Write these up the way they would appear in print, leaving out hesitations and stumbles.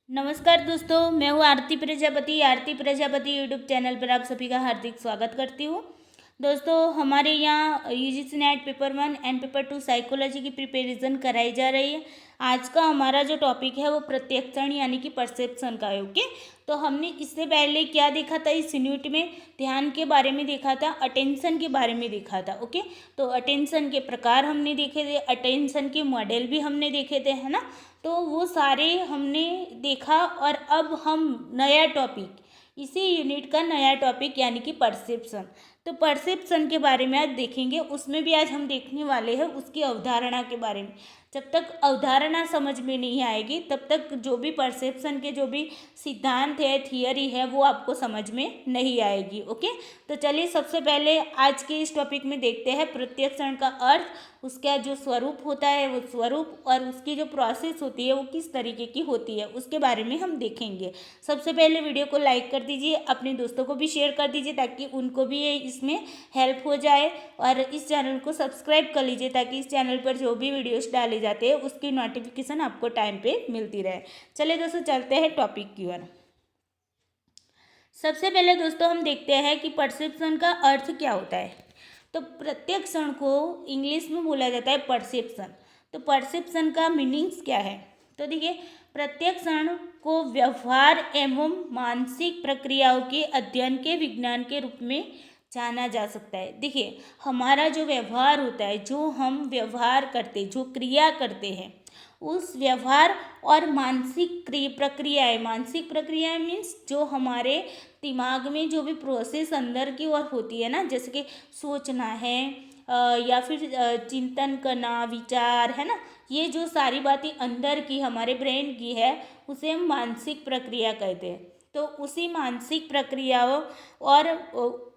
नमस्कार दोस्तों, मैं हूँ आरती प्रजापति यूट्यूब चैनल पर आप सभी का हार्दिक स्वागत करती हूँ। दोस्तों, हमारे यहाँ UGC net paper 1 and paper 2 psychology की प्रिपरेशन कराई जा रही है। आज का हमारा जो टॉपिक है वो प्रत्यक्षण यानी कि परसेप्शन का है। ओके, तो हमने इससे पहले क्या देखा था? इस यूनिट में ध्यान के बारे में देखा था, अटेंशन के बारे में देखा था। ओके, तो अटेंशन के प्रकार हमने देखे थे, अटेंशन के मॉडल भी हमने देखे थे, है ना। तो वो सारे हमने देखा और अब हम नया टॉपिक, इसी यूनिट का नया टॉपिक यानी कि परसेप्शन, तो परसेप्शन के बारे में आज देखेंगे। उसमें भी आज हम देखने वाले हैं उसकी अवधारणा के बारे में। जब तक अवधारणा समझ में नहीं आएगी तब तक जो भी परसेप्शन के जो भी सिद्धांत है, थियरी है, वो आपको समझ में नहीं आएगी। ओके, तो चलिए सबसे पहले आज के इस टॉपिक में देखते हैं प्रत्यक्षण का अर्थ, उसका जो स्वरूप होता है वो स्वरूप, और उसकी जो प्रोसेस होती है वो किस तरीके की होती है उसके बारे में हम देखेंगे। सबसे पहले वीडियो को लाइक कर दीजिए, अपने दोस्तों को भी शेयर कर दीजिए ताकि उनको भी इसमें हेल्प हो जाए, और इस चैनल को सब्सक्राइब कर लीजिए ताकि इस चैनल पर जो भी वीडियोस डाले जाते हैं उसकी नोटिफिकेशन आपको टाइम पे मिलती रहे। चलिए दोस्तों, चलते हैं टॉपिक की ओर। सबसे पहले दोस्तों हम देखते हैं कि परसेप्शन का अर्थ क्या होता है। तो प्रत्यक्षण को इंग्लिश में बोला जाता है परसेप्शन। तो परसेप्शन का मीनिंग्स क्या है? तो देखिए, प्रत्यक्षण को व्यवहार एवं मानसिक प्रक्रियाओं के अध्ययन के विज्ञान के रूप में जाना जा सकता है। देखिए, हमारा जो व्यवहार होता है, जो हम व्यवहार करते, जो क्रिया करते हैं, उस व्यवहार और मानसिक प्रक्रियाएं मीन्स जो हमारे दिमाग में जो भी प्रोसेस अंदर की ओर होती है ना, जैसे कि सोचना है या फिर चिंतन करना, विचार, है ना, ये जो सारी बातें अंदर की हमारे ब्रेन की है उसे हम मानसिक प्रक्रिया कहते हैं। तो उसी मानसिक प्रक्रियाओं और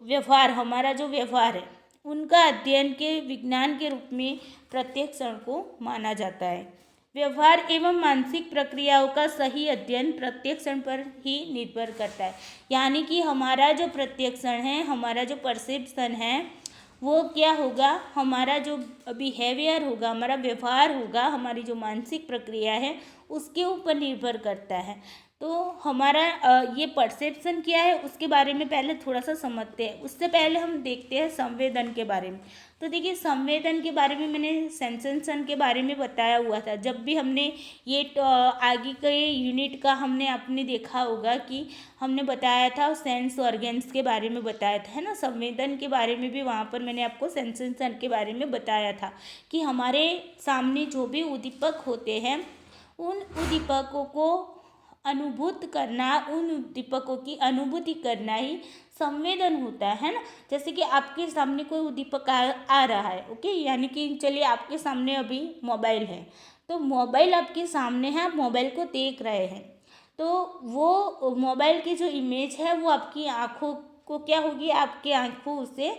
व्यवहार, हमारा जो व्यवहार है, उनका अध्ययन के विज्ञान के रूप में प्रत्यक्षण को माना जाता है। व्यवहार एवं मानसिक प्रक्रियाओं का सही अध्ययन प्रत्यक्षण पर ही निर्भर करता है। यानी कि हमारा जो प्रत्यक्षण है, हमारा जो परसेप्शन है, वो क्या होगा? हमारा जो बिहेवियर होगा, हमारा व्यवहार होगा, हमारी जो मानसिक प्रक्रिया है उसके ऊपर निर्भर करता है। तो हमारा ये परसेप्शन क्या है उसके बारे में पहले थोड़ा सा समझते हैं। उससे पहले हम देखते हैं संवेदन के बारे में। तो देखिए, संवेदन के बारे में मैंने सेंसेशन के बारे में बताया हुआ था। जब भी हमने ये आगे के यूनिट का हमने आपने देखा होगा कि हमने बताया था सेंस ऑर्गन्स के बारे में बताया था, है ना। संवेदन के बारे में भी वहाँ पर मैंने आपको सेंसेशन के बारे में बताया था कि हमारे सामने जो भी उद्दीपक होते हैं, उन उद्दीपकों को अनुभूत करना, उन उद्दीपकों की अनुभूति करना ही संवेदन होता है ना। जैसे कि आपके सामने कोई उद्दीपक आ रहा है, ओके, यानी कि चलिए आपके सामने अभी मोबाइल है, तो मोबाइल आपके सामने है, आप मोबाइल को देख रहे हैं, तो वो मोबाइल की जो इमेज है वो आपकी आँखों को क्या होगी? आपकी आँखों उसे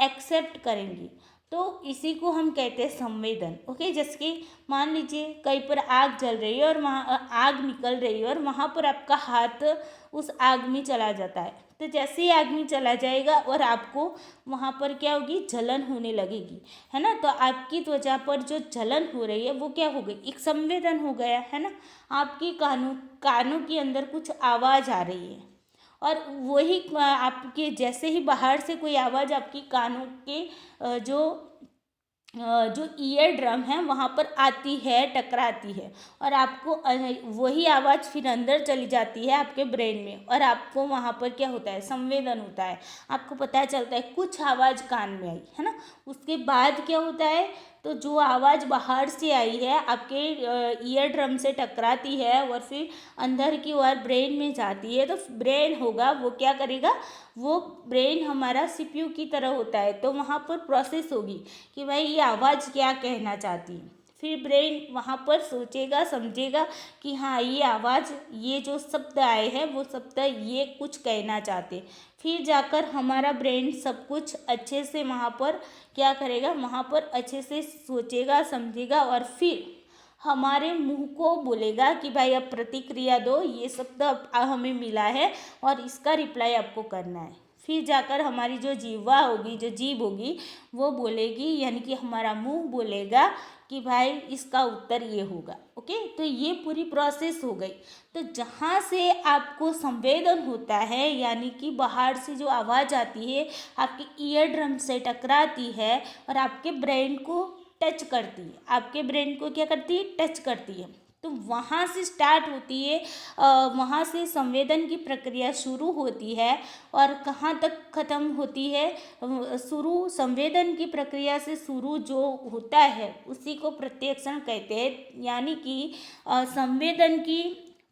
एक्सेप्ट करेंगी। तो इसी को हम कहते हैं संवेदन। ओके, जैसे कि मान लीजिए कहीं पर आग जल रही है और वहाँ आग निकल रही है और वहाँ पर आपका हाथ उस आग में चला जाता है, तो जैसे ही आग में चला जाएगा और आपको वहाँ पर क्या होगी? जलन होने लगेगी, है ना। तो आपकी त्वचा पर जो जलन हो रही है वो क्या हो गई? एक संवेदन हो गया, है ना। आपकी कानों के अंदर कुछ आवाज़ आ रही है, और वही आपके जैसे ही बाहर से कोई आवाज़ आपकी कानों के जो ईयर ड्रम है वहाँ पर आती है, टकराती है, और आपको वही आवाज़ फिर अंदर चली जाती है आपके ब्रेन में, और आपको वहाँ पर क्या होता है? संवेदन होता है। आपको पता चलता है कुछ आवाज़ कान में आई, है ना। उसके बाद क्या होता है? तो जो आवाज़ बाहर से आई है आपके ईयर ड्रम से टकराती है और फिर अंदर की ओर ब्रेन में जाती है, तो ब्रेन होगा वो क्या करेगा? वो ब्रेन हमारा सीपीयू की तरह होता है, तो वहाँ पर प्रोसेस होगी कि भाई ये आवाज़ क्या कहना चाहती है। फिर ब्रेन वहाँ पर सोचेगा, समझेगा कि हाँ, ये आवाज़, ये जो शब्द आए हैं वो शब्द ये कुछ कहना चाहते। फिर जाकर हमारा ब्रेन सब कुछ अच्छे से वहाँ पर क्या करेगा? वहाँ पर अच्छे से सोचेगा, समझेगा, और फिर हमारे मुंह को बोलेगा कि भाई अब प्रतिक्रिया दो, ये शब्द अब हमें मिला है और इसका रिप्लाई आपको करना है। फिर जाकर हमारी जो जीवा होगी, जो जीभ होगी, वो बोलेगी, यानी कि हमारा मुंह बोलेगा कि भाई इसका उत्तर ये होगा। ओके, तो ये पूरी प्रोसेस हो गई। तो जहाँ से आपको संवेदन होता है, यानी कि बाहर से जो आवाज़ आती है आपके ईयर ड्रम से टकराती है और आपके ब्रेन को टच करती है, आपके ब्रेन को क्या करती है, टच करती है। तो वहाँ से स्टार्ट होती है, वहाँ से संवेदन की प्रक्रिया शुरू होती है और कहाँ तक ख़त्म होती है। शुरू संवेदन की प्रक्रिया से शुरू जो होता है उसी को प्रत्यक्षण कहते हैं, यानी कि संवेदन की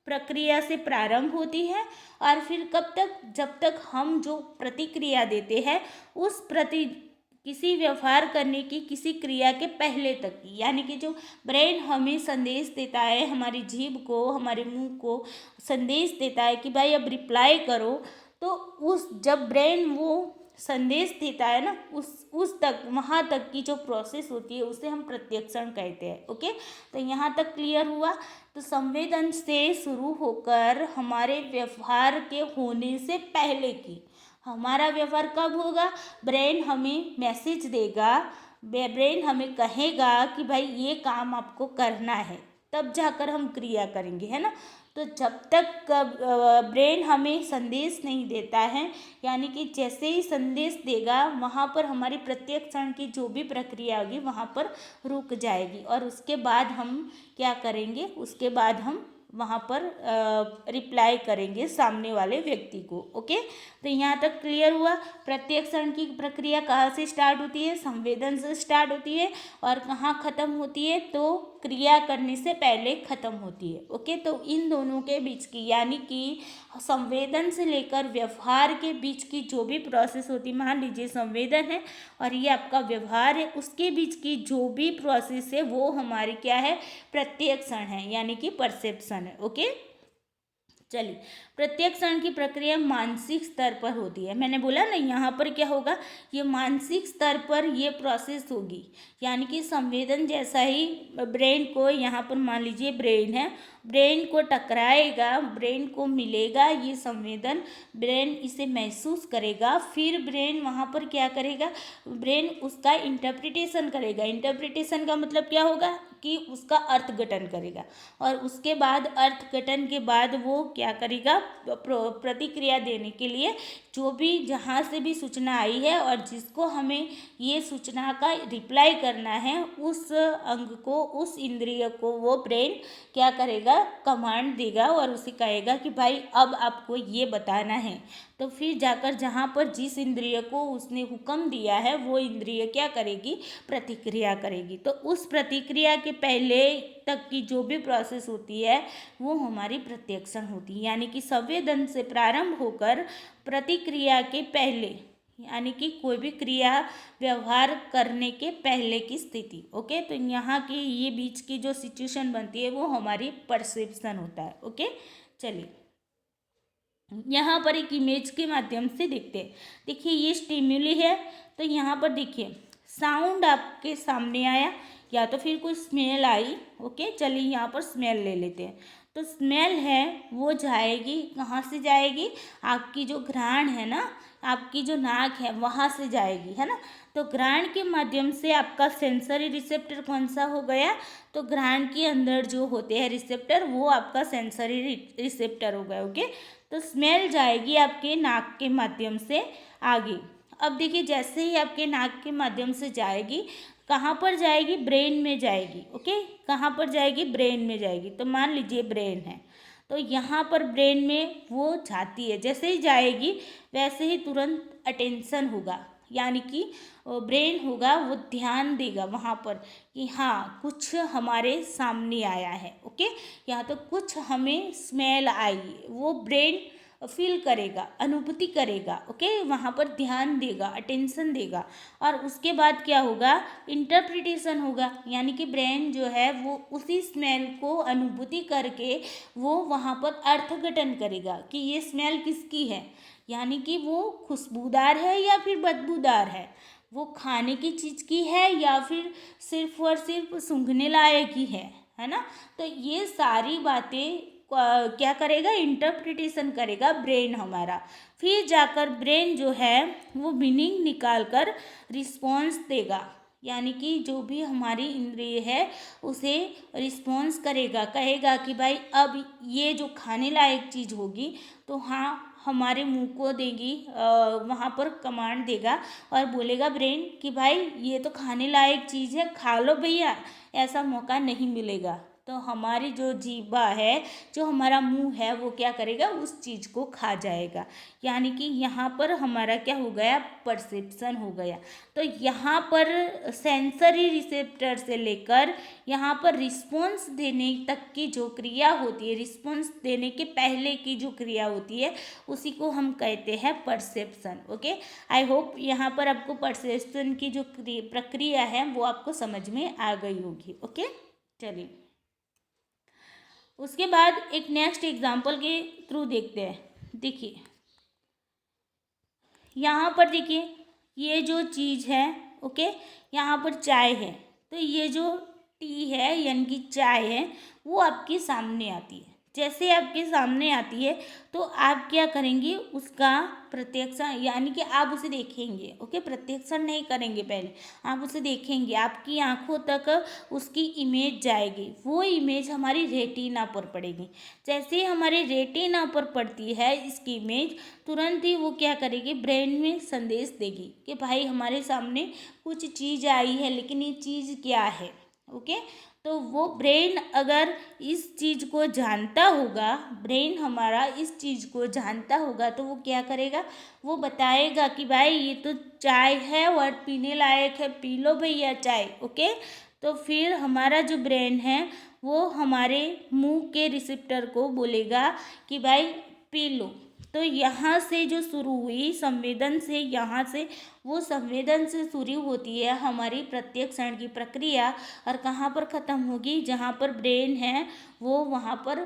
प्रक्रिया से प्रारंभ होती है और फिर कब तक, जब तक हम जो प्रतिक्रिया देते हैं उस किसी व्यवहार करने की किसी क्रिया के पहले तक की, यानी कि जो ब्रेन हमें संदेश देता है, हमारी जीभ को, हमारे मुंह को संदेश देता है कि भाई अब रिप्लाई करो, तो उस जब ब्रेन वो संदेश देता है ना, उस तक, वहाँ तक की जो प्रोसेस होती है उसे हम प्रत्यक्षण कहते हैं। ओके, तो यहाँ तक क्लियर हुआ। तो संवेदन से शुरू होकर हमारे व्यवहार के होने से पहले की, हमारा व्यवहार कब होगा, ब्रेन हमें मैसेज देगा, ब्रेन हमें कहेगा कि भाई ये काम आपको करना है, तब जाकर हम क्रिया करेंगे, है ना। तो जब तक ब्रेन हमें संदेश नहीं देता है, यानी कि जैसे ही संदेश देगा वहाँ पर हमारी प्रत्यक्षण की जो भी प्रक्रिया होगी वहाँ पर रुक जाएगी और उसके बाद हम क्या करेंगे, उसके बाद हम वहाँ पर रिप्लाई करेंगे सामने वाले व्यक्ति को। ओके, तो यहाँ तक क्लियर हुआ। प्रत्यक्षण की प्रक्रिया कहाँ से स्टार्ट होती है, संवेदन से स्टार्ट होती है और कहाँ ख़त्म होती है, तो क्रिया करने से पहले ख़त्म होती है। ओके, तो इन दोनों के बीच की, यानी कि संवेदन से लेकर व्यवहार के बीच की जो भी प्रोसेस होती है, मान लीजिए संवेदन है और ये आपका व्यवहार है, उसके बीच की जो भी प्रोसेस है वो हमारी क्या है, प्रत्यक्षण है, यानी कि परसेप्शन है। ओके, चलिए, प्रत्यक्षण की प्रक्रिया मानसिक स्तर पर होती है। मैंने बोला ना यहाँ पर क्या होगा, ये मानसिक स्तर पर ये प्रोसेस होगी, यानी कि संवेदन जैसा ही ब्रेन को, यहाँ पर मान लीजिए ब्रेन है, ब्रेन को टकराएगा, ब्रेन को मिलेगा ये संवेदन, ब्रेन इसे महसूस करेगा, फिर ब्रेन वहाँ पर क्या करेगा, ब्रेन उसका इंटरप्रिटेशन करेगा। इंटरप्रिटेशन का मतलब क्या होगा कि उसका अर्थघटन करेगा और उसके बाद अर्थघटन के बाद वो क्या करेगा, प्रतिक्रिया देने के लिए जो भी जहाँ से भी सूचना आई है और जिसको हमें ये सूचना का रिप्लाई करना है, उस अंग को, उस इंद्रिय को वो ब्रेन क्या करेगा, कमांड देगा और उसे कहेगा कि भाई अब आपको ये बताना है। तो फिर जाकर जहाँ पर जिस इंद्रिय को उसने हुक्म दिया है वो इंद्रिय क्या करेगी, प्रतिक्रिया करेगी। तो उस प्रतिक्रिया के पहले तक की जो भी प्रोसेस होती है वो हमारी प्रत्यक्षण होती है, यानी कि संवेदन से प्रारंभ होकर प्रतिक्रिया के पहले, यानी कि कोई भी क्रिया व्यवहार करने के पहले की स्थिति। ओके, तो यहाँ की ये बीच की जो सिचुएशन बनती है वो हमारी परसेप्शन होता है। ओके, चलिए यहाँ पर एक इमेज के माध्यम से देखते हैं। देखिए ये स्टिम्युली है, तो यहाँ पर देखिए साउंड आपके सामने आया या तो फिर कोई स्मेल आई। ओके, चलिए यहाँ पर स्मेल ले लेते हैं। तो स्मेल है वो जाएगी, कहाँ से जाएगी, आपकी जो घ्राण है ना, आपकी जो नाक है वहाँ से जाएगी, है ना। तो घ्राण के माध्यम से आपका सेंसरी रिसेप्टर कौन सा हो गया, तो घ्राण के अंदर जो होते हैं रिसेप्टर वो आपका सेंसरी रिसेप्टर हो गया। ओके, तो स्मेल जाएगी आपके नाक के माध्यम से आगे। अब देखिए जैसे ही आपके नाक के माध्यम से जाएगी, कहाँ पर जाएगी, ब्रेन में जाएगी। ओके, कहाँ पर जाएगी, ब्रेन में जाएगी। तो मान लीजिए ब्रेन है, तो यहाँ पर ब्रेन में वो जाती है, जैसे ही जाएगी वैसे ही तुरंत अटेंशन होगा, यानी कि ब्रेन होगा वो ध्यान देगा वहाँ पर कि हाँ कुछ हमारे सामने आया है। ओके, यहाँ तो कुछ हमें स्मेल आई, वो ब्रेन फील करेगा, अनुभूति करेगा। ओके, वहाँ पर ध्यान देगा, अटेंशन देगा और उसके बाद क्या होगा, इंटरप्रिटेशन होगा, यानी कि ब्रेन जो है वो उसी स्मेल को अनुभूति करके वो वहाँ पर अर्थघटन करेगा कि ये स्मेल किसकी है, यानी कि वो खुशबूदार है या फिर बदबूदार है, वो खाने की चीज़ की है या फिर सिर्फ और सिर्फ सूंघने लायक ही है ना। तो ये सारी बातें क्या करेगा, इंटरप्रिटेशन करेगा ब्रेन हमारा। फिर जाकर ब्रेन जो है वो मीनिंग निकाल कर रिस्पॉन्स देगा, यानी कि जो भी हमारी इंद्रिय है उसे रिस्पॉन्स करेगा, कहेगा कि भाई अब ये जो खाने लायक चीज़ होगी तो हाँ हमारे मुंह को देगी, वहाँ पर कमांड देगा और बोलेगा ब्रेन कि भाई ये तो खाने लायक चीज़ है, खा लो भैया, ऐसा मौका नहीं मिलेगा। तो हमारी जो जीवा है, जो हमारा मुंह है, वो क्या करेगा, उस चीज़ को खा जाएगा। यानी कि यहाँ पर हमारा क्या हो गया, परसेप्शन हो गया। तो यहाँ पर सेंसरी रिसेप्टर से लेकर यहाँ पर रिस्पॉन्स देने तक की जो क्रिया होती है, रिस्पॉन्स देने के पहले की जो क्रिया होती है, उसी को हम कहते हैं परसेप्शन। ओके, आई होप यहाँ पर आपको परसेप्शन की जो प्रक्रिया है वो आपको समझ में आ गई होगी। ओके, चलिए उसके बाद एक नेक्स्ट एग्जाम्पल के थ्रू देखते हैं। देखिए यहाँ पर देखिए ये जो चीज़ है, ओके, यहाँ पर चाय है, तो ये जो टी है यानी कि चाय है वो आपके सामने आती है। जैसे आपके सामने आती है तो आप क्या करेंगे, उसका प्रत्यक्षण यानी कि आप उसे देखेंगे। ओके, प्रत्यक्षण नहीं करेंगे, पहले आप उसे देखेंगे, आपकी आंखों तक उसकी इमेज जाएगी, वो इमेज हमारी रेटिना पर पड़ेगी। जैसे ही हमारे रेटिना पर पड़ती है इसकी इमेज, तुरंत ही वो क्या करेगी, ब्रेन में संदेश देगी कि भाई हमारे सामने कुछ चीज़ आई है, लेकिन ये चीज़ क्या है। ओके, तो वो ब्रेन अगर इस चीज़ को जानता होगा, ब्रेन हमारा इस चीज़ को जानता होगा, तो वो क्या करेगा, वो बताएगा कि भाई ये तो चाय है और पीने लायक है, पी लो भैया चाय। ओके, तो फिर हमारा जो ब्रेन है वो हमारे मुंह के रिसेप्टर को बोलेगा कि भाई पी लो। तो यहाँ से जो शुरू हुई संवेदन से, यहाँ से वो संवेदन से शुरू होती है हमारी प्रत्यक्षण की प्रक्रिया, और कहाँ पर ख़त्म होगी, जहाँ पर ब्रेन है वो वहाँ पर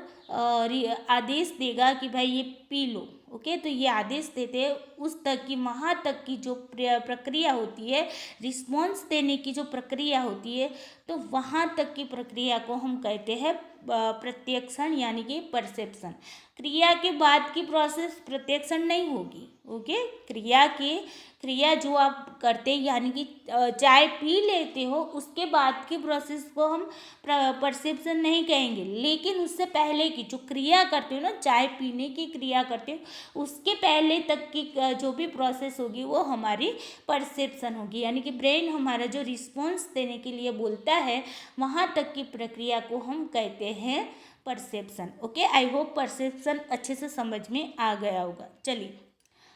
आदेश देगा कि भाई ये पी लो। ओके, तो ये आदेश देते हैं उस तक की, वहाँ तक की जो प्रक्रिया होती है, रिस्पॉन्स देने की जो प्रक्रिया होती है, तो वहाँ तक की प्रक्रिया को हम कहते हैं प्रत्यक्षण यानी कि परसेप्शन। क्रिया के बाद की प्रोसेस प्रत्यक्षण नहीं होगी। ओके, क्रिया जो आप करते यानी कि चाय पी लेते हो, उसके बाद की प्रोसेस को हम परसेप्शन नहीं कहेंगे, लेकिन उससे पहले की जो क्रिया करते हो ना, चाय पीने की क्रिया करते हो, उसके पहले तक की जो भी प्रोसेस होगी वो हमारी परसेप्शन होगी। यानी कि ब्रेन हमारा जो रिस्पॉन्स देने के लिए बोलता है, वहाँ तक की प्रक्रिया को हम कहते हैं perception. Okay, I hope perception अच्छे से समझ में आ गया होगा। चलिए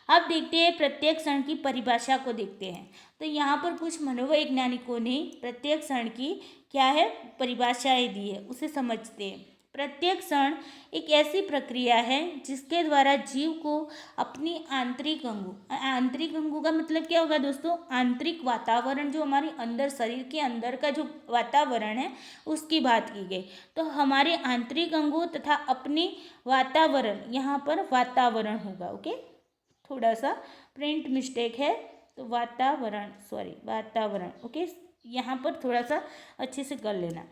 अब देखते हैं प्रत्यक्षण की परिभाषा को देखते हैं। तो यहाँ पर कुछ मनोवैज्ञानिकों ने प्रत्यक्षण की क्या है परिभाषाएं दी है, उसे समझते हैं। प्रत्यक्षण एक ऐसी प्रक्रिया है जिसके द्वारा जीव को अपनी आंतरिक अंगों का मतलब क्या होगा दोस्तों, आंतरिक वातावरण, जो हमारे अंदर शरीर के अंदर का जो वातावरण है उसकी बात की गई। तो हमारे आंतरिक अंगों तथा अपने वातावरण, यहाँ पर वातावरण होगा। ओके, थोड़ा सा प्रिंट मिस्टेक है, तो वातावरण। ओके, यहाँ पर थोड़ा सा अच्छे से कर लेना,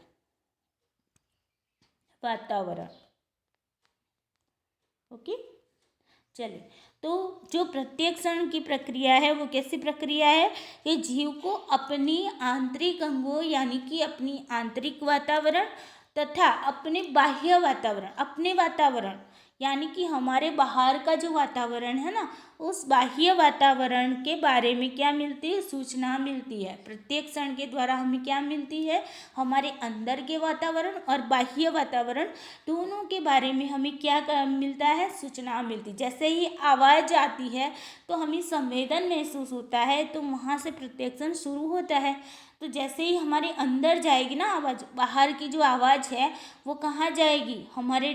वातावरण। ओके, चलिए, तो जो प्रत्यक्षण की प्रक्रिया है वो कैसी प्रक्रिया है कि जीव को अपनी आंतरिक अंगों यानी कि अपनी आंतरिक वातावरण तथा अपने बाह्य वातावरण, अपने वातावरण यानी कि हमारे बाहर का जो वातावरण है ना, उस बाह्य वातावरण के बारे में क्या मिलती है, सूचना मिलती है। प्रत्यक्षण के द्वारा हमें क्या मिलती है, हमारे अंदर के वातावरण और बाह्य वातावरण दोनों के बारे में हमें क्या मिलता है, सूचना मिलती। जैसे ही आवाज़ आती है तो हमें संवेदन महसूस होता है, तो वहाँ से प्रत्यक्षण शुरू होता है। तो जैसे ही हमारे अंदर जाएगी ना आवाज़, बाहर की जो आवाज़ है वो कहाँ जाएगी, हमारे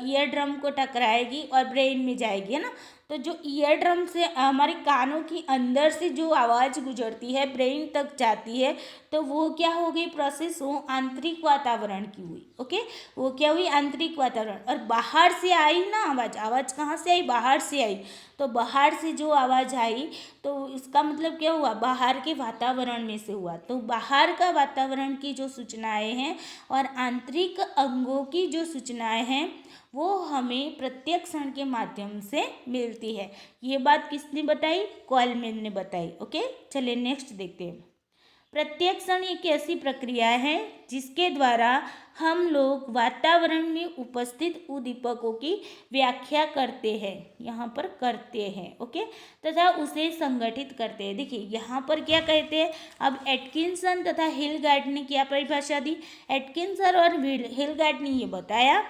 ईयर ड्रम को टकराएगी और ब्रेन में जाएगी, है ना। तो जो ईयर ड्रम से हमारे कानों की अंदर से जो आवाज़ गुजरती है ब्रेन तक जाती है, तो वो क्या हो गई प्रोसेस, वो आंतरिक वातावरण की हुई। ओके, वो क्या हुई, आंतरिक वातावरण। और बाहर से आई ना आवाज़ कहाँ से आई, बाहर से आई। तो बाहर से जो आवाज़ आई तो इसका मतलब क्या हुआ, बाहर के वातावरण में से हुआ। तो बाहर का वातावरण की जो सूचनाएं हैं और आंतरिक अंगों की जो सूचनाएं हैं वो हमें प्रत्यक्षण के माध्यम से मिलती है। ये बात किसने बताई, कॉलमैन ने बताई। ओके, चलिए नेक्स्ट देखते हैं। प्रत्यक्षण एक ऐसी प्रक्रिया है जिसके द्वारा हम लोग वातावरण में उपस्थित उद्दीपकों की व्याख्या करते हैं, यहाँ पर करते हैं। ओके, तथा उसे संगठित करते हैं। देखिए यहाँ पर क्या कहते हैं, अब एटकिंसन तथा हिलगार्ड ने क्या परिभाषा दी। एटकिंसन और हिलगार्ड ने ये बताया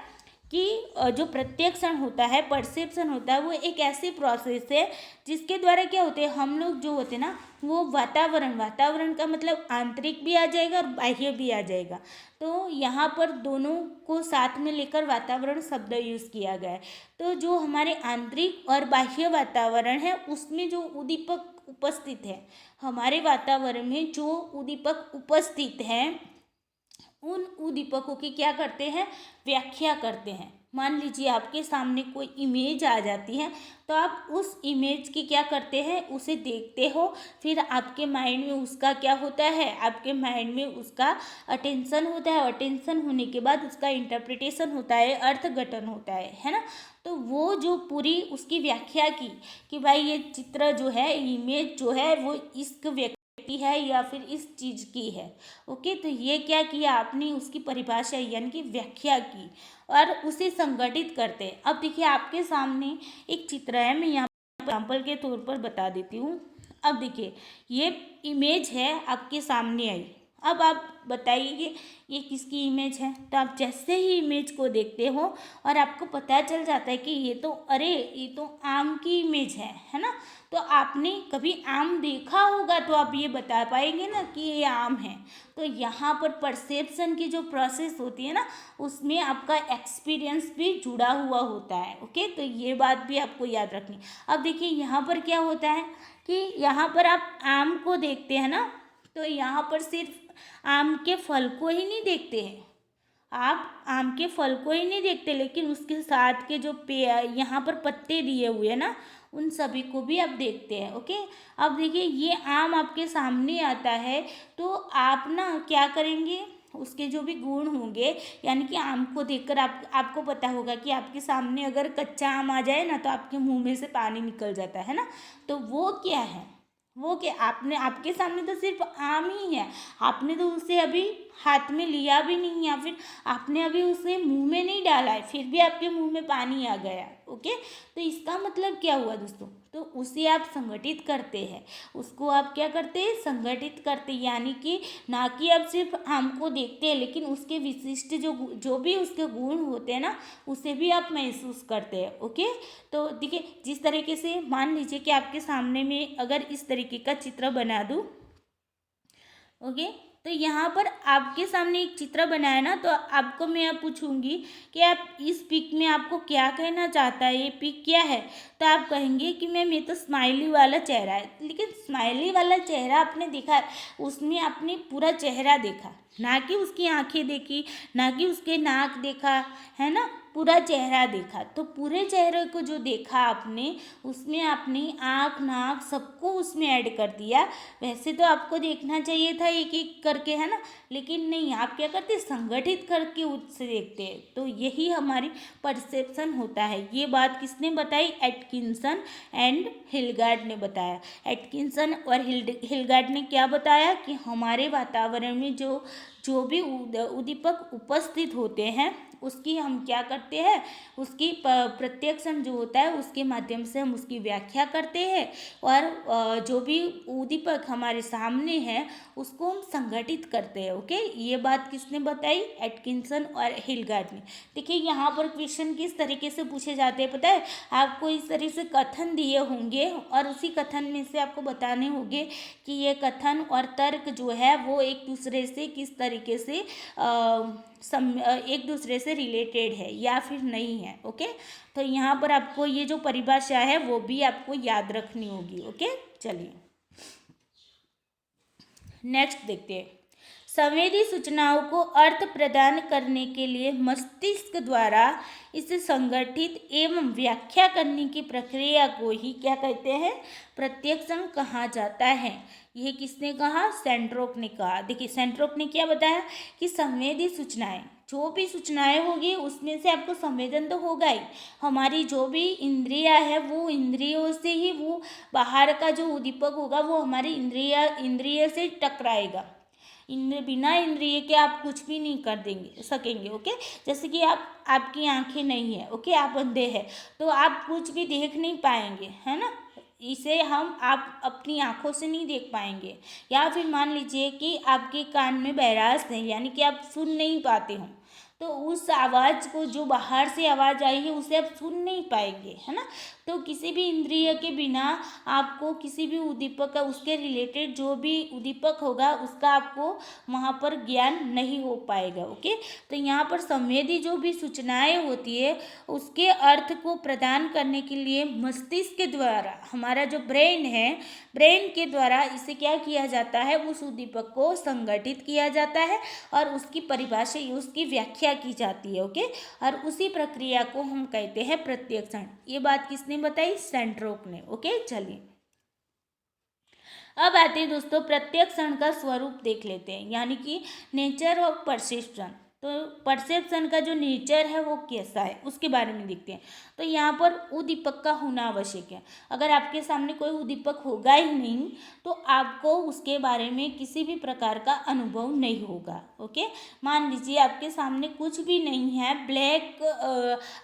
कि जो प्रत्यक्षण होता है, परसेप्शन होता है, वो एक ऐसी प्रोसेस है जिसके द्वारा क्या होते हैं, हम लोग जो होते हैं ना वो वातावरण का मतलब आंतरिक भी आ जाएगा और बाह्य भी आ जाएगा। तो यहाँ पर दोनों को साथ में लेकर वातावरण शब्द यूज़ किया गया है। तो जो हमारे आंतरिक और बाह्य वातावरण है उसमें जो उद्दीपक उपस्थित है, हमारे वातावरण में जो उद्दीपक उपस्थित हैं उन उद्दीपकों की क्या करते हैं, व्याख्या करते हैं। मान लीजिए आपके सामने कोई इमेज आ जाती है तो आप उस इमेज की क्या करते हैं, उसे देखते हो, फिर आपके माइंड में उसका क्या होता है, आपके माइंड में उसका अटेंशन होता है। अटेंशन होने के बाद उसका इंटरप्रिटेशन होता है, अर्थघटन होता है ना। तो वो जो पूरी उसकी व्याख्या की कि भाई ये चित्र जो है, इमेज जो है वो इस व्यक्ति है या फिर इस चीज़ की है। ओके, तो ये क्या किया आपने, उसकी परिभाषा यानी कि व्याख्या की और उसे संगठित करते हैं। अब देखिए आपके सामने एक चित्र है, मैं यहाँ एग्जाम्पल के तौर पर बता देती हूँ। अब देखिए ये इमेज है आपके सामने आई। अब आप बताइए ये किसकी इमेज है। तो आप जैसे ही इमेज को देखते हो और आपको पता चल जाता है कि ये तो आम की इमेज है ना। तो आपने कभी आम देखा होगा तो आप ये बता पाएंगे ना कि ये आम है। तो यहाँ पर परसेप्शन की जो प्रोसेस होती है ना उसमें आपका एक्सपीरियंस भी जुड़ा हुआ होता है। ओके, तो ये बात भी आपको याद रखनी। अब देखिए यहाँ पर क्या होता है कि यहाँ पर आप आम को देखते हैं ना, तो यहाँ पर सिर्फ आम के फल को ही नहीं देखते हैं, आप आम के फल को ही नहीं देखते, लेकिन उसके साथ के जो यहाँ पर पत्ते दिए हुए हैं ना उन सभी को भी आप देखते हैं। ओके, अब देखिए ये आम आपके सामने आता है तो आप ना क्या करेंगे, उसके जो भी गुण होंगे, यानी कि आम को देखकर आपको पता होगा कि आपके सामने अगर कच्चा आम आ जाए ना तो आपके मुंह में से पानी निकल जाता है ना। तो वो क्या है, वो क्या आपके सामने तो सिर्फ आम ही है, आपने तो उसे अभी हाथ में लिया भी नहीं या फिर आपने अभी उसे मुंह में नहीं डाला है, फिर भी आपके मुंह में पानी आ गया। ओके, तो इसका मतलब क्या हुआ दोस्तों, तो उसे आप संगठित करते हैं, उसको आप क्या करते हैं, संगठित करते हैं। यानी कि ना कि आप सिर्फ आम को देखते हैं लेकिन उसके विशिष्ट जो भी उसके गुण होते हैं ना उसे भी आप महसूस करते हैं। ओके, तो देखिए जिस तरीके से मान लीजिए कि आपके सामने में अगर इस तरीके का चित्र बना दूँ। ओके, तो यहाँ पर आपके सामने एक चित्र बनाया ना, तो आपको मैं अब पूछूंगी कि आप इस पिक में आपको क्या कहना चाहता है, ये पिक क्या है। तो आप कहेंगे कि मैम ये तो स्माइली वाला चेहरा है, लेकिन स्माइली वाला चेहरा आपने देखा, उसमें आपने पूरा चेहरा देखा, ना कि उसकी आंखें देखी, ना कि उसके नाक देखा, है ना, पूरा चेहरा देखा। तो पूरे चेहरे को जो देखा आपने उसमें आपने आँख नाक सबको उसमें ऐड कर दिया। वैसे तो आपको देखना चाहिए था एक एक करके, है ना, लेकिन नहीं, आप क्या करते, संगठित करके उससे देखते हैं। तो यही हमारी परसेप्शन होता है। ये बात किसने बताई, एटकिंसन एंड हिलगार्ड ने बताया। एटकिंसन और हिलगार्ड ने क्या बताया कि हमारे वातावरण में जो भी उद्दीपक उपस्थित होते हैं उसकी हम क्या करते हैं, उसकी प्रत्यक्षण जो होता है उसके माध्यम से हम उसकी व्याख्या करते हैं और जो भी उद्दीपक हमारे सामने है उसको हम संगठित करते हैं। ओके, ये बात किसने बताई, एटकिंसन और हिलगार्ड ने। देखिए यहाँ पर क्वेश्चन किस तरीके से पूछे जाते हैं पता है, आपको इस तरह से कथन दिए होंगे और उसी कथन में से आपको बताने होंगे कि ये कथन और तर्क जो है वो एक दूसरे से किस तरीके से एक दूसरे से रिलेटेड है या फिर नहीं है। ओके, तो यहाँ पर आपको ये जो परिभाषा है वो भी आपको याद रखनी होगी। ओके, चलिए नेक्स्ट देखते हैं। संवेदी सूचनाओं को अर्थ प्रदान करने के लिए मस्तिष्क द्वारा इसे संगठित एवं व्याख्या करने की प्रक्रिया को ही क्या कहते हैं, प्रत्यक्षण कहा जाता है। यह किसने कहा, सेंट्रोक ने कहा। देखिए सेंट्रोक ने क्या बताया कि संवेदी सूचनाएं, जो भी सूचनाएं होगी उसमें से आपको संवेदन तो होगा ही। हमारी जो भी इंद्रियां है वो इंद्रियों से ही, वो बाहर का जो उद्दीपक होगा वो हमारी इंद्रिय से टकराएगा। बिना इंद्रिय के आप कुछ भी नहीं कर देंगे सकेंगे। ओके, जैसे कि आपकी आंखें नहीं है, ओके, आप अंधे हैं तो आप कुछ भी देख नहीं पाएंगे, है ना। इसे आप अपनी आंखों से नहीं देख पाएंगे। या फिर मान लीजिए कि आपके कान में बहरास है, यानी कि आप सुन नहीं पाते हो, तो उस आवाज़ को, जो बाहर से आवाज़ आई है उसे आप सुन नहीं पाएंगे, है ना। तो किसी भी इंद्रिय के बिना आपको किसी भी उद्दीपक का, उसके रिलेटेड जो भी उद्दीपक होगा उसका आपको वहाँ पर ज्ञान नहीं हो पाएगा। ओके, तो यहाँ पर संवेदी जो भी सूचनाएं होती है उसके अर्थ को प्रदान करने के लिए मस्तिष्क के द्वारा, हमारा जो ब्रेन है, ब्रेन के द्वारा इसे क्या किया जाता है, उस उद्दीपक को संगठित किया जाता है और उसकी परिभाषा, उसकी व्याख्या की जाती है। ओके, और उसी प्रक्रिया को हम कहते हैं प्रत्यक्षण। ये बात किसने बताई, सेंट्रोक ने। ओके, चलिए अब आते हैं दोस्तों प्रत्यक्षण का स्वरूप देख लेते हैं, यानी कि नेचर ऑफ परसेप्शन। तो परसेप्शन का जो नेचर है वो कैसा है उसके बारे में देखते हैं। तो यहाँ पर उद्दीपक का होना आवश्यक है। अगर आपके सामने कोई उद्दीपक होगा ही नहीं तो आपको उसके बारे में किसी भी प्रकार का अनुभव नहीं होगा। ओके, मान लीजिए आपके सामने कुछ भी नहीं है, ब्लैक,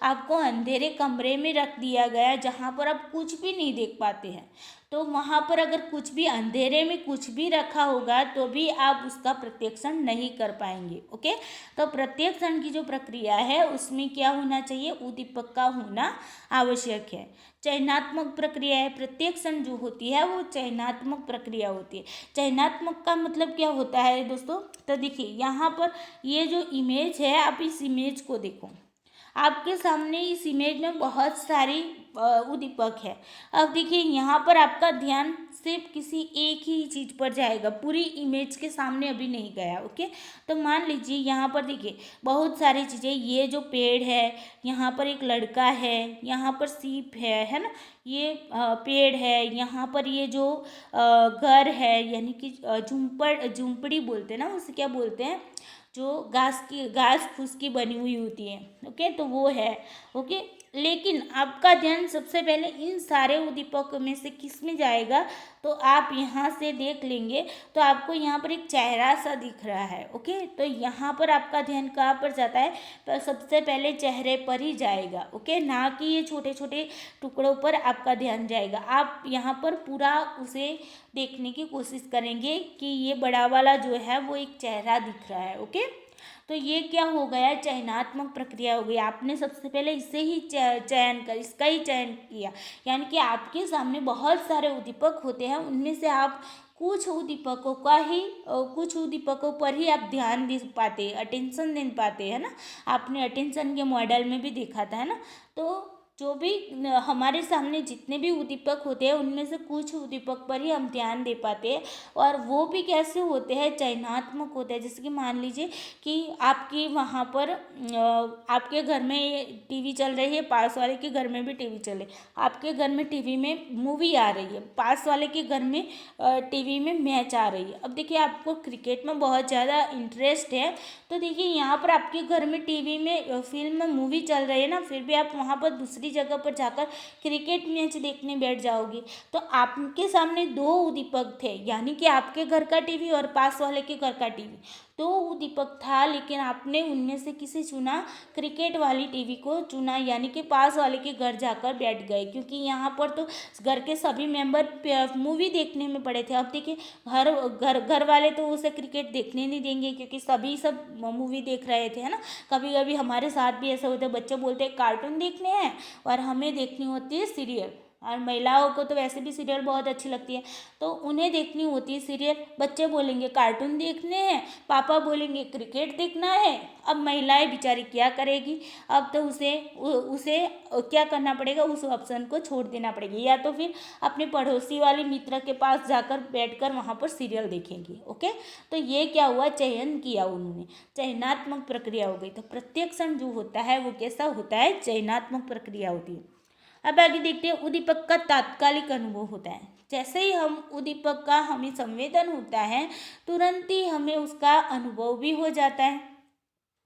आपको अंधेरे कमरे में रख दिया गया जहाँ पर आप कुछ भी नहीं देख पाते हैं, तो वहाँ पर अगर कुछ भी अंधेरे में कुछ भी रखा होगा तो भी आप उसका प्रत्यक्षण नहीं कर पाएंगे। ओके, तो प्रत्यक्षण की जो प्रक्रिया है उसमें क्या होना चाहिए, उद्दीपक का होना आवश्यक है। चयनात्मक प्रक्रिया है, प्रत्यक्षण जो होती है वो चयनात्मक प्रक्रिया होती है। चयनात्मक का मतलब क्या होता है दोस्तों, तो देखिए यहाँ पर ये जो इमेज है, आप इस इमेज को देखो, आपके सामने इस इमेज में बहुत सारी उद्दीपक है। अब देखिए यहाँ पर आपका ध्यान सिर्फ किसी एक ही चीज़ पर जाएगा, पूरी इमेज के सामने अभी नहीं गया। ओके, तो मान लीजिए यहाँ पर देखिए बहुत सारी चीज़ें, ये जो पेड़ है, यहाँ पर एक लड़का है, यहाँ पर सीप है ना, ये पेड़ है, यहाँ पर ये जो घर है, यानी कि झुंपड़ी बोलते हैं ना, उसे क्या बोलते हैं, जो घास फूस की बनी हुई होती है। ओके, तो वो है। ओके, लेकिन आपका ध्यान सबसे पहले इन सारे उद्दीपकों में से किस में जाएगा, तो आप यहाँ से देख लेंगे तो आपको यहाँ पर एक चेहरा सा दिख रहा है। ओके, तो यहाँ पर आपका ध्यान कहाँ पर जाता है, तो सबसे पहले चेहरे पर ही जाएगा। ओके, ना कि ये छोटे छोटे टुकड़ों पर आपका ध्यान जाएगा। आप यहाँ पर पूरा उसे देखने की कोशिश करेंगे कि ये बड़ा वाला जो है वो एक चेहरा दिख रहा है। ओके, तो ये क्या हो गया, चयनात्मक प्रक्रिया हो गई। आपने सबसे पहले इसे ही इसका ही चयन किया, यानी कि आपके सामने बहुत सारे उद्दीपक होते हैं, उनमें से आप कुछ उद्दीपकों पर ही आप ध्यान दे पाते, अटेंशन दे पाते हैं ना। आपने अटेंशन के मॉडल में भी देखा था, है ना। तो जो भी हमारे सामने जितने भी उद्दीपक होते हैं उनमें से कुछ उद्दीपक पर ही हम ध्यान दे पाते हैं, और वो भी कैसे होते हैं, चयनात्मक होते हैं। जैसे कि मान लीजिए कि आपकी वहाँ पर आपके घर में टीवी चल रही है, पास वाले के घर में भी टीवी चल रही है। आपके घर में टीवी में मूवी आ रही है, पास वाले के घर में टीवी में मैच आ रही है। अब देखिए आपको क्रिकेट में बहुत ज़्यादा इंटरेस्ट है, तो देखिए यहाँ पर आपके घर में टीवी में फिल्म में मूवी चल रही है ना, फिर भी आप वहाँ पर दूसरी जगह पर जाकर क्रिकेट मैच देखने बैठ जाओगे। तो आपके सामने दो उद्दीपक थे, यानी कि आपके घर का टीवी और पास वाले के घर का टीवी, दो उद्दीपक था, लेकिन आपने उनमें से किसे चुना, क्रिकेट वाली टीवी को चुना, यानी कि पास वाले के घर जाकर बैठ गए, क्योंकि यहाँ पर तो घर के सभी मेंबर मूवी देखने में पड़े थे। अब देखिए घर वाले तो उसे क्रिकेट देखने नहीं देंगे, क्योंकि सभी सब मूवी देख रहे थे, है ना। कभी कभी हमारे साथ भी ऐसा होता है, बच्चे बोलते हैं कार्टून देखने हैं और हमें देखनी होती है सीरियल। और महिलाओं को तो वैसे भी सीरियल बहुत अच्छी लगती है, तो उन्हें देखनी होती है सीरियल। बच्चे बोलेंगे कार्टून देखने हैं, पापा बोलेंगे क्रिकेट देखना है। अब महिलाएं बेचारी क्या करेगी? अब तो उसे उसे क्या करना पड़ेगा, उस ऑप्शन को छोड़ देना पड़ेगा, या तो फिर अपने पड़ोसी वाले मित्र के पास जाकर बैठकर वहाँ पर सीरियल देखेंगी। ओके, तो ये क्या हुआ, चयन किया उन्होंने, चयनात्मक प्रक्रिया हो गई। तो प्रत्यक्षण जो होता है वो कैसा होता है, चयनात्मक प्रक्रिया होती है। अब आगे देखते हैं, उद्दीपक का तात्कालिक अनुभव होता है। जैसे ही हम उद्दीपक का हमें संवेदन होता है, तुरंत ही हमें उसका अनुभव भी हो जाता है।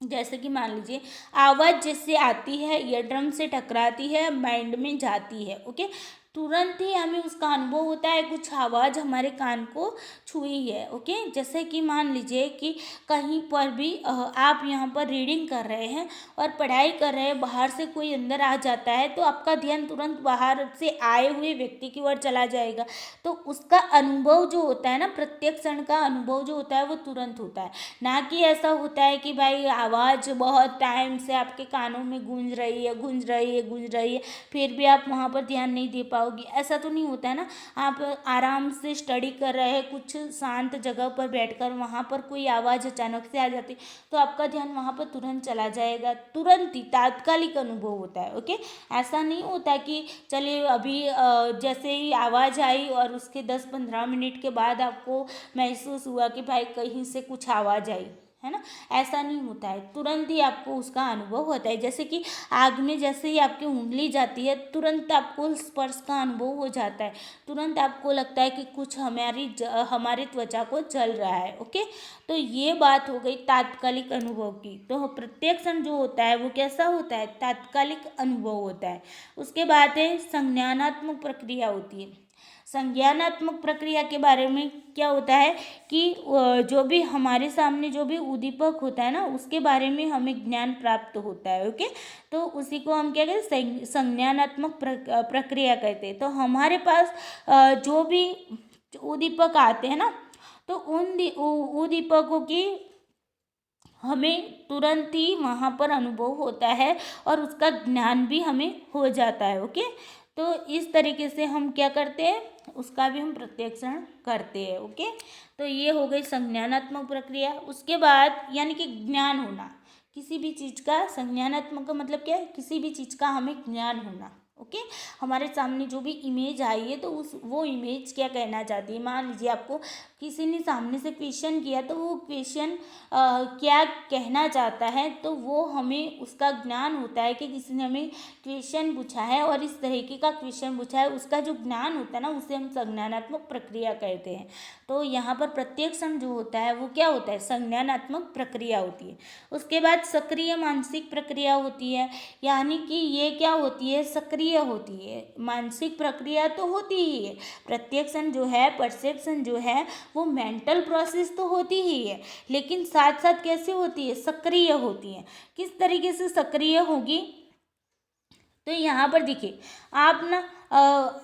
जैसे कि मान लीजिए आवाज़ जैसे आती है, ईयरड्रम से टकराती है, माइंड में जाती है। ओके, तुरंत ही हमें उसका अनुभव होता है, कुछ आवाज़ हमारे कान को छुई है। ओके, जैसे कि मान लीजिए कि कहीं पर भी आप यहाँ पर रीडिंग कर रहे हैं और पढ़ाई कर रहे हैं, बाहर से कोई अंदर आ जाता है तो आपका ध्यान तुरंत बाहर से आए हुए व्यक्ति की ओर चला जाएगा। तो उसका अनुभव जो होता है ना, प्रत्यक्षण का अनुभव जो होता है वो तुरंत होता है। ना कि ऐसा होता है कि भाई आवाज़ बहुत टाइम से आपके कानों में गूंज रही है, गूंज रही है, गूंज रही है, फिर भी आप वहाँ पर ध्यान नहीं दे पाओगे। ऐसा तो नहीं होता है ना। आप आराम से स्टडी कर रहे हैं, कुछ शांत जगह पर बैठकर, वहाँ पर कोई आवाज़ अचानक से आ जाती तो आपका ध्यान वहाँ पर तुरंत चला जाएगा। तुरंत ही तात्कालिक अनुभव होता है। ओके, ऐसा नहीं होता कि चलिए अभी जैसे ही आवाज़ आई और उसके 10-15 मिनट के बाद आपको महसूस हुआ कि भाई कहीं से कुछ आवाज़ आई, है ना। ऐसा नहीं होता है, तुरंत ही आपको उसका अनुभव होता है। जैसे कि आग में जैसे ही आपकी उंगली जाती है, तुरंत आपको स्पर्श का अनुभव हो जाता है, तुरंत आपको लगता है कि कुछ हमारी त्वचा को जल रहा है। ओके, तो ये बात हो गई तात्कालिक अनुभव की। तो प्रत्यक्षण जो होता है वो कैसा होता है, तात्कालिक अनुभव होता है। उसके बाद है संज्ञानात्मक प्रक्रिया होती है। संज्ञानात्मक प्रक्रिया के बारे में क्या होता है कि जो भी हमारे सामने जो भी उद्दीपक होता है ना, उसके बारे में हमें ज्ञान प्राप्त होता है। ओके, तो उसी को हम क्या कहते हैं, संज्ञानात्मक प्रक्रिया कहते हैं। तो हमारे पास जो भी उद्दीपक आते हैं ना, तो उन उद्दीपकों की हमें तुरंत ही वहाँ पर अनुभव होता है और उसका ज्ञान भी हमें हो जाता है। ओके, तो इस तरीके से हम क्या करते हैं, उसका भी हम प्रत्यक्षण करते हैं। ओके, तो ये हो गई संज्ञानात्मक प्रक्रिया। उसके बाद यानी कि ज्ञान होना, किसी भी चीज़ का संज्ञानात्मक का मतलब क्या है, किसी भी चीज़ का हमें ज्ञान होना। ओके, हमारे सामने जो भी इमेज आई है तो वो इमेज क्या कहना चाहती है। मान लीजिए आपको किसी ने सामने से क्वेश्चन किया, तो वो क्वेश्चन क्या कहना चाहता है, तो वो हमें उसका ज्ञान होता है कि किसी ने हमें क्वेश्चन पूछा है और इस तरीके का क्वेश्चन पूछा है, उसका जो ज्ञान होता है ना, उसे हम संज्ञानात्मक प्रक्रिया कहते हैं। तो यहाँ पर प्रत्यक्षण जो होता है वो क्या होता है, संज्ञानात्मक प्रक्रिया होती है। उसके बाद सक्रिय मानसिक प्रक्रिया होती है, यानी कि ये क्या होती है, सक्रिय होती है। मानसिक प्रक्रिया तो होती ही है, प्रत्यक्षण जो है, परसेप्शन जो है, वो मेंटल प्रोसेस तो होती ही है, लेकिन साथ साथ कैसे होती है, सक्रिय होती है। किस तरीके से सक्रिय होगी, तो यहाँ पर देखिए आप ना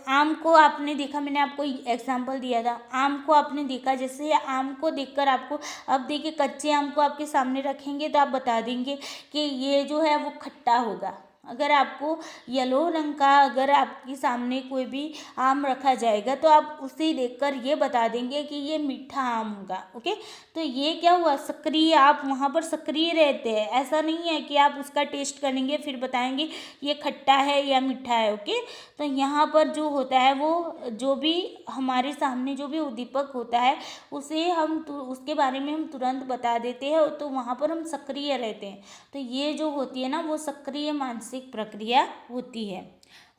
आम को आपने देखा, मैंने आपको एग्जांपल दिया था, आम को आपने देखा, जैसे आम को देखकर आपको, अब देखिए कच्चे आम को आपके सामने रखेंगे तो आप बता देंगे कि ये जो है वो खट्टा होगा। अगर आपको येलो रंग का अगर आपके सामने कोई भी आम रखा जाएगा तो आप उसे देखकर ये बता देंगे कि ये मीठा आम होगा। ओके, तो ये क्या हुआ, सक्रिय, आप वहाँ पर सक्रिय रहते हैं। ऐसा नहीं है कि आप उसका टेस्ट करेंगे फिर बताएंगे ये खट्टा है या मीठा है। ओके, तो यहाँ पर जो होता है वो जो भी हमारे सामने जो भी उद्दीपक होता है उसे हम उसके बारे में हम तुरंत बता देते हैं, तो वहाँ पर हम सक्रिय रहते हैं। तो ये जो होती है ना, वो सक्रिय मानसिक प्रक्रिया होती है।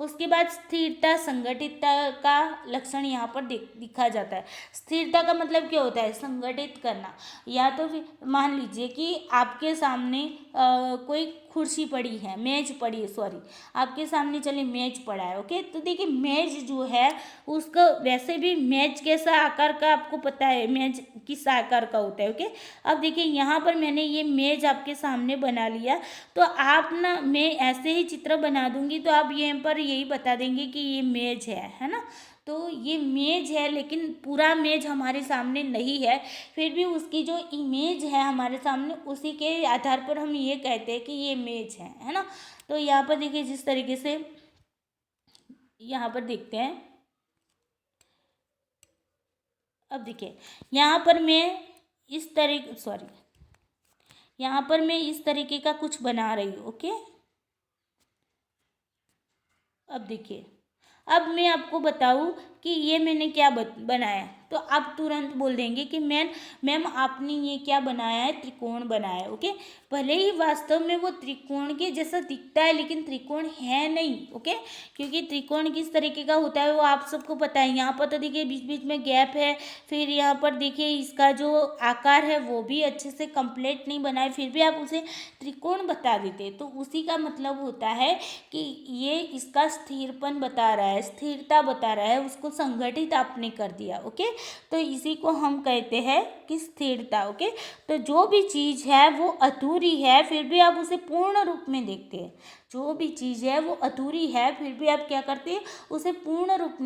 उसके बाद स्थिरता, संगठितता का लक्षण यहाँ पर दिखा जाता है। स्थिरता का मतलब क्या होता है, संगठित करना। या तो फिर मान लीजिए कि आपके सामने कोई कुर्सी पड़ी है, मेज पड़ी है, सॉरी, आपके सामने चलिए मेज पड़ा है। ओके, तो देखिए मेज जो है उसका वैसे भी मेज कैसा आकार का आपको पता है, मेज किस आकार का होता है। ओके, अब देखिए यहाँ पर मैंने ये मेज आपके सामने बना लिया, तो आप ना, मैं ऐसे ही चित्र बना दूंगी तो आप यहाँ पर यही बता देंगे कि ये मेज है ना। तो ये मेज है, लेकिन पूरा मेज हमारे सामने नहीं है, फिर भी उसकी जो इमेज है हमारे सामने, उसी के आधार पर हम ये कहते हैं कि ये मेज है ना। तो यहाँ पर देखिए जिस तरीके से यहाँ पर देखते हैं। अब देखिए यहाँ पर मैं यहाँ पर मैं इस तरीके का कुछ बना रही हूँ। ओके, अब देखिए, अब मैं आपको बताऊँ कि ये मैंने क्या बनाया, तो आप तुरंत बोल देंगे कि मैम आपने ये क्या बनाया है, त्रिकोण बनाया है। ओके, भले ही वास्तव में वो त्रिकोण के जैसा दिखता है लेकिन त्रिकोण है नहीं। ओके, क्योंकि त्रिकोण किस तरीके का होता है वो आप सबको पता है। यहाँ पर तो देखिए बीच बीच में गैप है, फिर यहाँ पर देखिए इसका जो आकार है वो भी अच्छे से कंप्लीट नहीं बना है, फिर भी आप उसे त्रिकोण बता देते, तो उसी का मतलब होता है कि ये इसका स्थिरपन बता रहा है, स्थिरता बता रहा है, उसको संगठित आपने कर दिया। ओके, तो इसी को हम कहते हैं कि स्थिरता। ओके, तो जो भी चीज़ है वो अधूरी है फिर भी आप उसे पूर्ण रूप में देखते हैं। जो भी चीज़ है वो अधूरी है फिर भी आप क्या करते हैं, उसे पूर्ण रूप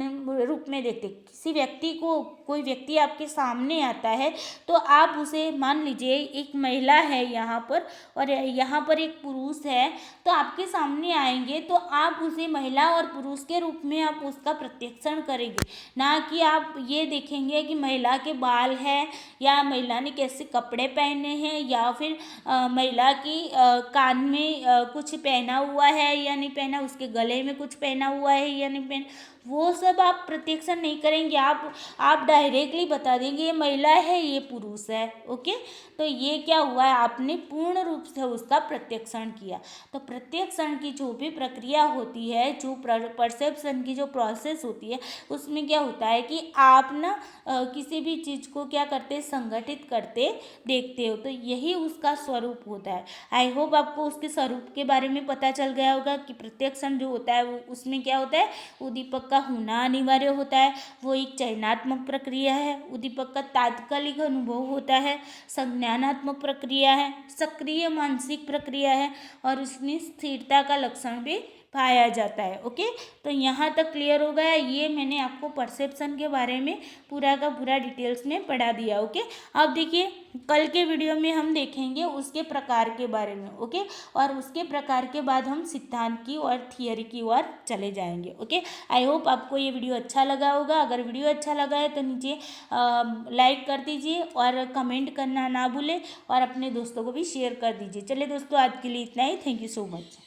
में देखते हैं। किसी व्यक्ति को, कोई व्यक्ति आपके सामने आता है तो आप उसे, मान लीजिए एक महिला है यहाँ पर और यहाँ पर एक पुरुष है, तो आपके सामने आएंगे तो आप उसे महिला और पुरुष के रूप में आप उसका प्रत्यक्षण करेंगे, ना कि आप ये देखेंगे कि महिला के बाल हैं या महिला ने कैसे कपड़े पहने हैं या फिर महिला की कान में कुछ पहना हुआ है या नहीं पहना, उसके गले में कुछ पहना हुआ है या नहीं पहना, वो सब आप प्रत्यक्षण नहीं करेंगे। आप डायरेक्टली बता देंगे ये महिला है ये पुरुष है। ओके, तो ये क्या हुआ है, आपने पूर्ण रूप से उसका प्रत्यक्षण किया। तो प्रत्यक्षण की जो भी प्रक्रिया होती है, जो परसेप्शन की जो प्रोसेस होती है, उसमें क्या होता है कि आप ना किसी भी चीज़ को क्या करते हैं, संगठित करते देखते हो, तो यही उसका स्वरूप होता है। आई होप आपको उसके स्वरूप के बारे में पता चल गया होगा कि प्रत्यक्षण जो होता है वो उसमें क्या होता है, उद्दीपक का होना अनिवार्य होता है, वो एक चयनात्मक प्रक्रिया है, उद्दीपक का तात्कालिक अनुभव होता है, संज्ञानात्मक प्रक्रिया है, सक्रिय मानसिक प्रक्रिया है और उसमें स्थिरता का लक्षण भी पाया जाता है। ओके, तो यहाँ तक क्लियर हो गया। ये मैंने आपको परसेप्शन के बारे में पूरा का पूरा डिटेल्स में पढ़ा दिया। ओके, अब देखिए कल के वीडियो में हम देखेंगे उसके प्रकार के बारे में। ओके, और उसके प्रकार के बाद हम सिद्धांत की और थियरी की ओर चले जाएंगे। ओके, आई होप आपको ये वीडियो अच्छा लगा होगा। अगर वीडियो अच्छा लगा है तो नीचे लाइक कर दीजिए और कमेंट करना ना भूलें और अपने दोस्तों को भी शेयर कर दीजिए। चलिए दोस्तों, आज के लिए इतना ही। Thank you so much.